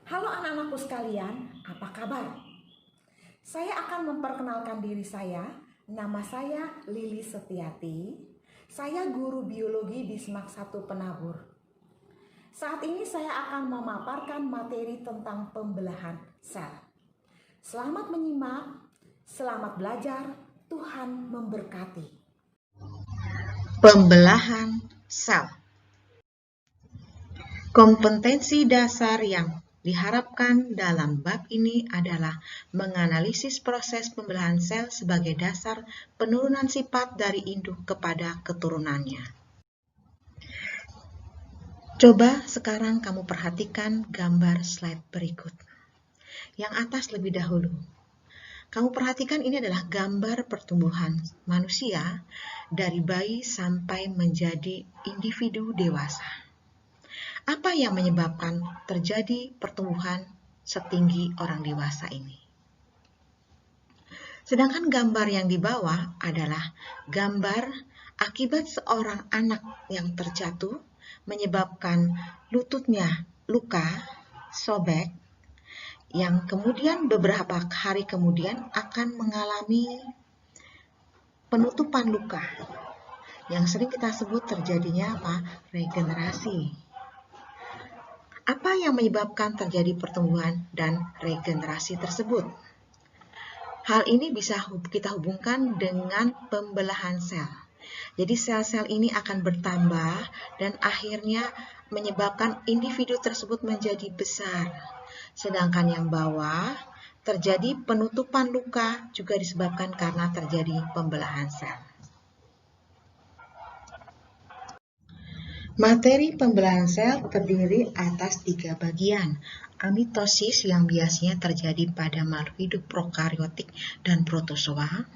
Halo anak-anakku sekalian, apa kabar? Saya akan memperkenalkan diri saya. Nama saya Lili Setiati. Saya guru biologi di SMAK 1 Penabur. Saat ini saya akan memaparkan materi tentang pembelahan sel. Selamat menyimak, selamat belajar, Tuhan memberkati. Pembelahan sel. Kompetensi dasar yang diharapkan dalam bab ini adalah menganalisis proses pembelahan sel sebagai dasar penurunan sifat dari induk kepada keturunannya. Coba sekarang kamu perhatikan gambar slide berikut. Yang atas lebih dahulu. Kamu perhatikan ini adalah gambar pertumbuhan manusia dari bayi sampai menjadi individu dewasa. Apa yang menyebabkan terjadi pertumbuhan setinggi orang dewasa ini? Sedangkan gambar yang di bawah adalah gambar akibat seorang anak yang terjatuh menyebabkan lututnya luka, sobek, yang kemudian beberapa hari kemudian akan mengalami penutupan luka yang sering kita sebut terjadinya apa? Regenerasi. Apa yang menyebabkan terjadi pertumbuhan dan regenerasi tersebut? Hal ini bisa kita hubungkan dengan pembelahan sel. Jadi sel-sel ini akan bertambah dan akhirnya menyebabkan individu tersebut menjadi besar. Sedangkan yang bawah terjadi penutupan luka juga disebabkan karena terjadi pembelahan sel. Materi pembelahan sel terdiri atas 3 bagian. Amitosis yang biasanya terjadi pada makhluk hidup prokariotik dan protozoa.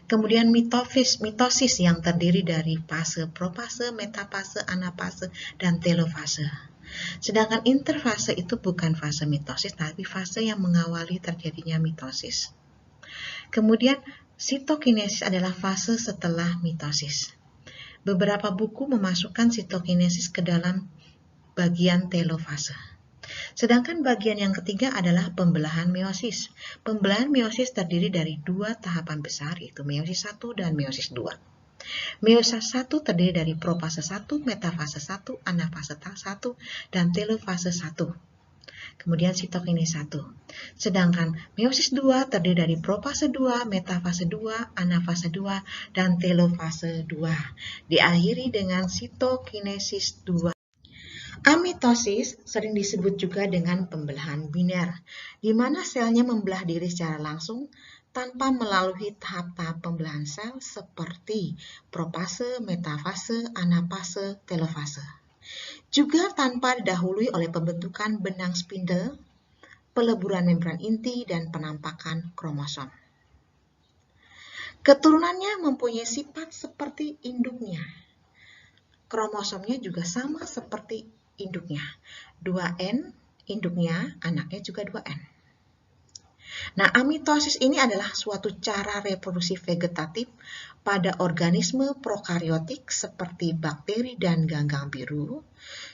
Kemudian mitosis yang terdiri dari fase profase, metafase, anafase, dan telofase. Sedangkan interfase itu bukan fase mitosis, tapi fase yang mengawali terjadinya mitosis. Kemudian sitokinesis adalah fase setelah mitosis. Beberapa buku memasukkan sitokinesis ke dalam bagian telofase. Sedangkan bagian yang ketiga adalah pembelahan meiosis. Pembelahan meiosis terdiri dari 2 tahapan besar, yaitu meiosis 1 dan meiosis 2. Meiosis 1 terdiri dari profase 1, metafase 1, anafase 1, dan telofase 1. Kemudian sitokinesis 1. Sedangkan meiosis 2 terdiri dari profase 2, metafase 2, anafase 2, dan telofase 2. Diakhiri dengan sitokinesis 2. Amitosis sering disebut juga dengan pembelahan biner, di mana selnya membelah diri secara langsung tanpa melalui tahap-tahap pembelahan sel seperti profase, metafase, anafase, telofase. Juga tanpa didahului oleh pembentukan benang spindle, peleburan membran inti, dan penampakan kromosom. Keturunannya mempunyai sifat seperti induknya. Kromosomnya juga sama seperti induknya. 2N induknya, anaknya juga 2N. Nah, amitosis ini adalah suatu cara reproduksi vegetatif pada organisme prokariotik seperti bakteri dan ganggang biru,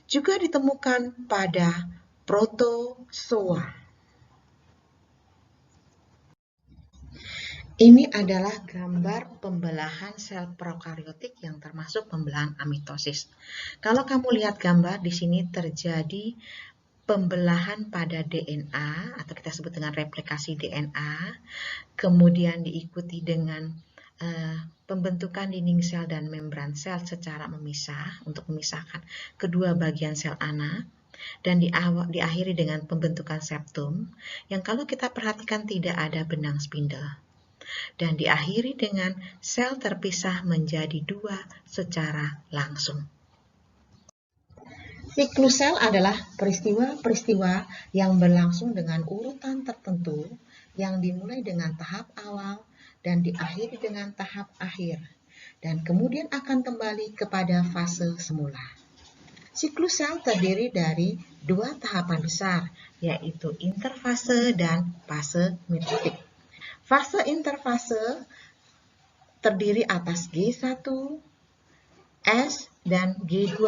juga ditemukan pada protozoa. Ini adalah gambar pembelahan sel prokariotik yang termasuk pembelahan amitosis. Kalau kamu lihat gambar di sini terjadi pembelahan pada DNA atau kita sebut dengan replikasi DNA, kemudian diikuti dengan pembentukan dinding sel dan membran sel secara memisah untuk memisahkan kedua bagian sel anak, dan diakhiri dengan pembentukan septum yang kalau kita perhatikan tidak ada benang spindle, dan diakhiri dengan sel terpisah menjadi 2 secara langsung. Siklus sel adalah peristiwa-peristiwa yang berlangsung dengan urutan tertentu yang dimulai dengan tahap awal dan diakhiri dengan tahap akhir, dan kemudian akan kembali kepada fase semula. Siklus sel terdiri dari 2 tahapan besar, yaitu interfase dan fase mitotik. Fase interfase terdiri atas G1, S, dan G2.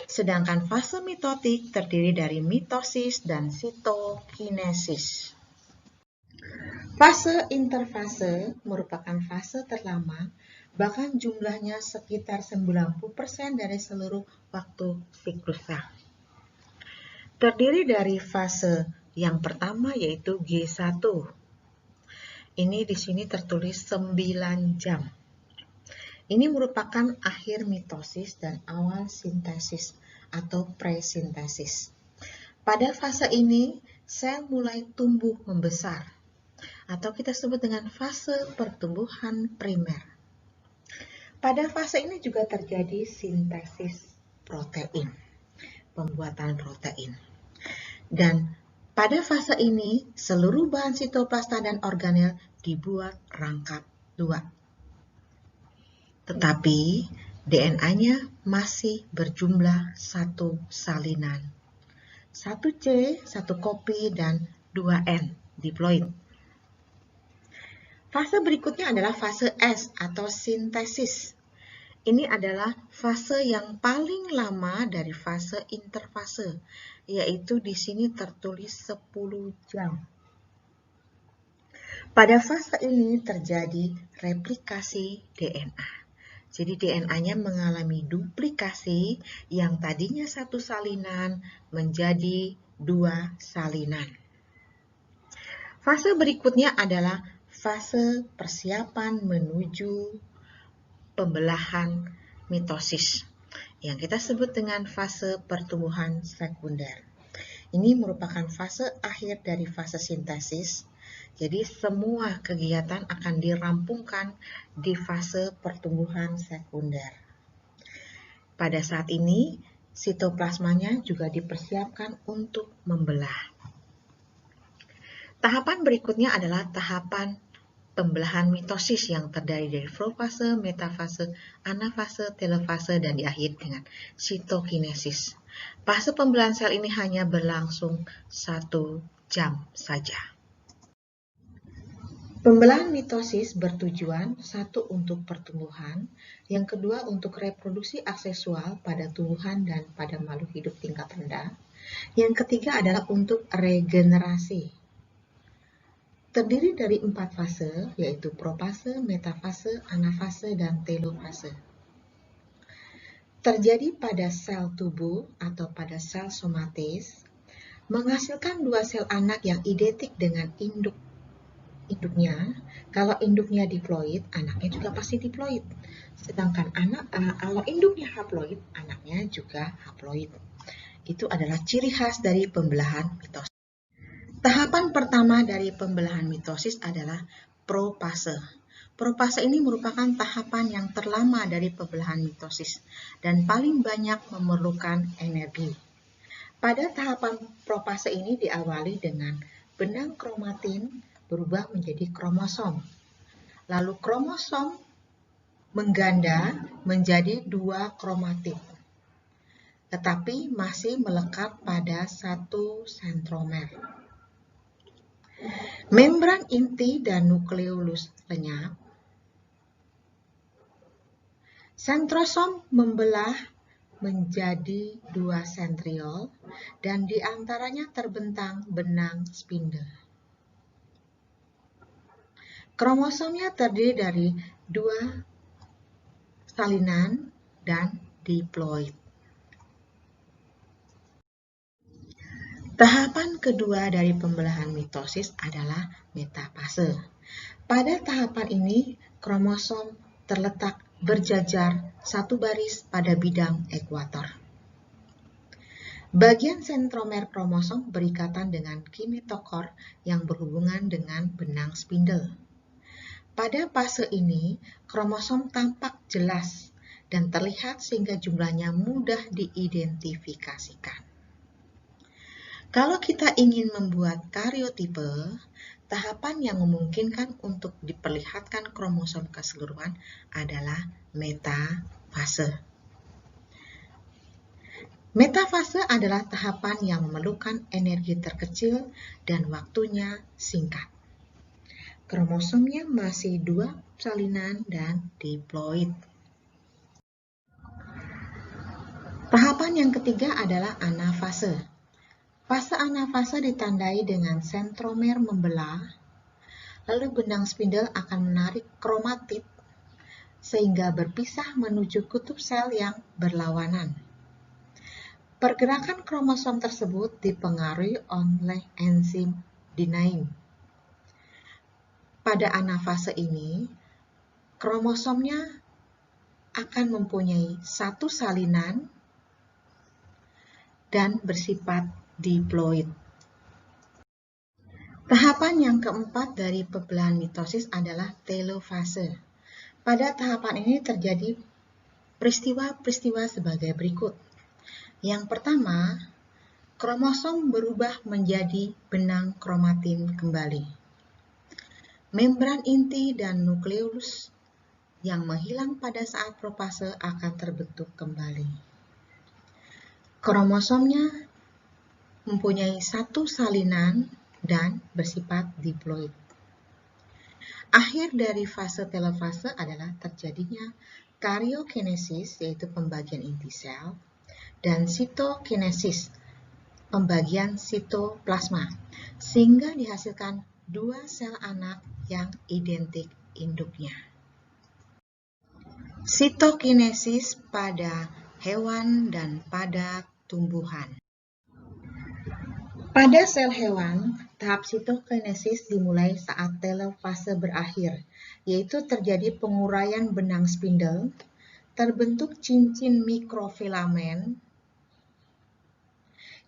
Sedangkan fase mitotik terdiri dari mitosis dan sitokinesis. Fase interfase merupakan fase terlama, bahkan jumlahnya sekitar 90% dari seluruh waktu siklusnya. Terdiri dari fase yang pertama yaitu G1. Ini di sini tertulis 9 jam. Ini merupakan akhir mitosis dan awal sintesis atau presintesis. Pada fase ini, sel mulai tumbuh membesar atau kita sebut dengan fase pertumbuhan primer. Pada fase ini juga terjadi sintesis protein, pembuatan protein. Dan pada fase ini, seluruh bahan sitoplasta dan organel dibuat rangkap 2. Tetapi DNA-nya masih berjumlah 1 salinan. 1C, 1 kopi, dan 2N, diploid. Fase berikutnya adalah fase S atau sintesis. Ini adalah fase yang paling lama dari fase interfase, yaitu di sini tertulis 10 jam. Pada fase ini terjadi replikasi DNA. Jadi DNA-nya mengalami duplikasi yang tadinya 1 salinan menjadi 2 salinan. Fase berikutnya adalah fase persiapan menuju pembelahan mitosis yang kita sebut dengan fase pertumbuhan sekunder. Ini merupakan fase akhir dari fase sintesis. Jadi semua kegiatan akan dirampungkan di fase pertumbuhan sekunder. Pada saat ini, sitoplasmanya juga dipersiapkan untuk membelah. Tahapan berikutnya adalah tahapan pembelahan mitosis yang terdiri dari profase, metafase, anafase, telofase, dan diakhiri dengan sitokinesis. Fase pembelahan sel ini hanya berlangsung 1 jam saja. Pembelahan mitosis bertujuan satu untuk pertumbuhan, yang kedua untuk reproduksi aksesual pada tumbuhan dan pada makhluk hidup tingkat rendah, yang ketiga adalah untuk regenerasi. Terdiri dari 4 fase, yaitu profase, metafase, anafase, dan telofase. Terjadi pada sel tubuh atau pada sel somatis, menghasilkan 2 sel anak yang identik dengan induknya. Kalau induknya diploid, anaknya juga pasti diploid. Sedangkan kalau induknya haploid, anaknya juga haploid. Itu adalah ciri khas dari pembelahan mitosis. Tahapan pertama dari pembelahan mitosis adalah profase. Profase ini merupakan tahapan yang terlama dari pembelahan mitosis dan paling banyak memerlukan energi. Pada tahapan profase ini diawali dengan benang kromatin berubah menjadi kromosom. Lalu kromosom mengganda menjadi 2 kromatin, tetapi masih melekat pada 1 sentromer. Membran inti dan nukleolus lenyap. Sentrosom membelah menjadi 2 sentriol dan diantaranya terbentang benang spindle. Kromosomnya terdiri dari 2 salinan dan diploid. Tahapan kedua dari pembelahan mitosis adalah metafase. Pada tahapan ini, kromosom terletak berjajar 1 baris pada bidang ekuator. Bagian sentromer kromosom berikatan dengan kimetokor yang berhubungan dengan benang spindle. Pada fase ini, kromosom tampak jelas dan terlihat sehingga jumlahnya mudah diidentifikasikan. Kalau kita ingin membuat karyotipe, tahapan yang memungkinkan untuk diperlihatkan kromosom keseluruhan adalah metafase. Metafase adalah tahapan yang memerlukan energi terkecil dan waktunya singkat. Kromosomnya masih 2 salinan dan diploid. Tahapan Tahapan yang ketiga adalah anafase. Fase anafase ditandai dengan sentromer membelah, lalu benang spindle akan menarik kromatid sehingga berpisah menuju kutub sel yang berlawanan. Pergerakan kromosom tersebut dipengaruhi oleh enzim dynein. Pada anafase ini, kromosomnya akan mempunyai satu salinan dan bersifat diploid. Tahapan yang keempat dari pembelahan mitosis adalah telofase. Pada tahapan ini terjadi peristiwa-peristiwa sebagai berikut. Yang pertama, kromosom berubah menjadi benang kromatin kembali. Membran inti dan nukleus yang menghilang pada saat profase akan terbentuk kembali. Kromosomnya mempunyai satu salinan dan bersifat diploid. Akhir dari fase telofase adalah terjadinya karyokinesis, yaitu pembagian inti sel, dan sitokinesis, pembagian sitoplasma, sehingga dihasilkan dua sel anak yang identik induknya. Sitokinesis pada hewan dan pada tumbuhan. Pada sel hewan, tahap sitokinesis dimulai saat telofase berakhir, yaitu terjadi penguraian benang spindle, terbentuk cincin mikrofilamen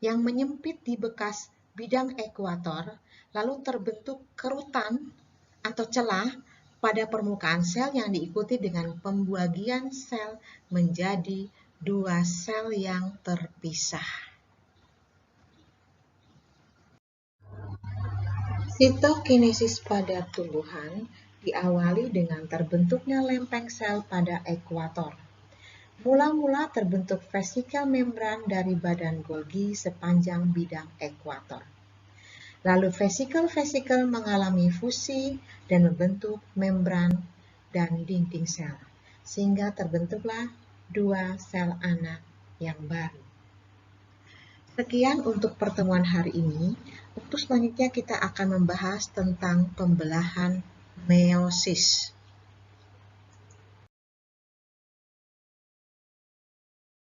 yang menyempit di bekas bidang ekuator, lalu terbentuk kerutan atau celah pada permukaan sel yang diikuti dengan pembagian sel menjadi dua sel yang terpisah. Sitokinesis pada tumbuhan diawali dengan terbentuknya lempeng sel pada ekuator. Mula-mula terbentuk vesikel membran dari badan Golgi sepanjang bidang ekuator. Lalu vesikel-vesikel mengalami fusi dan membentuk membran dan dinding sel, sehingga terbentuklah dua sel anak yang baru. Sekian untuk pertemuan hari ini. Untuk selanjutnya kita akan membahas tentang pembelahan meiosis.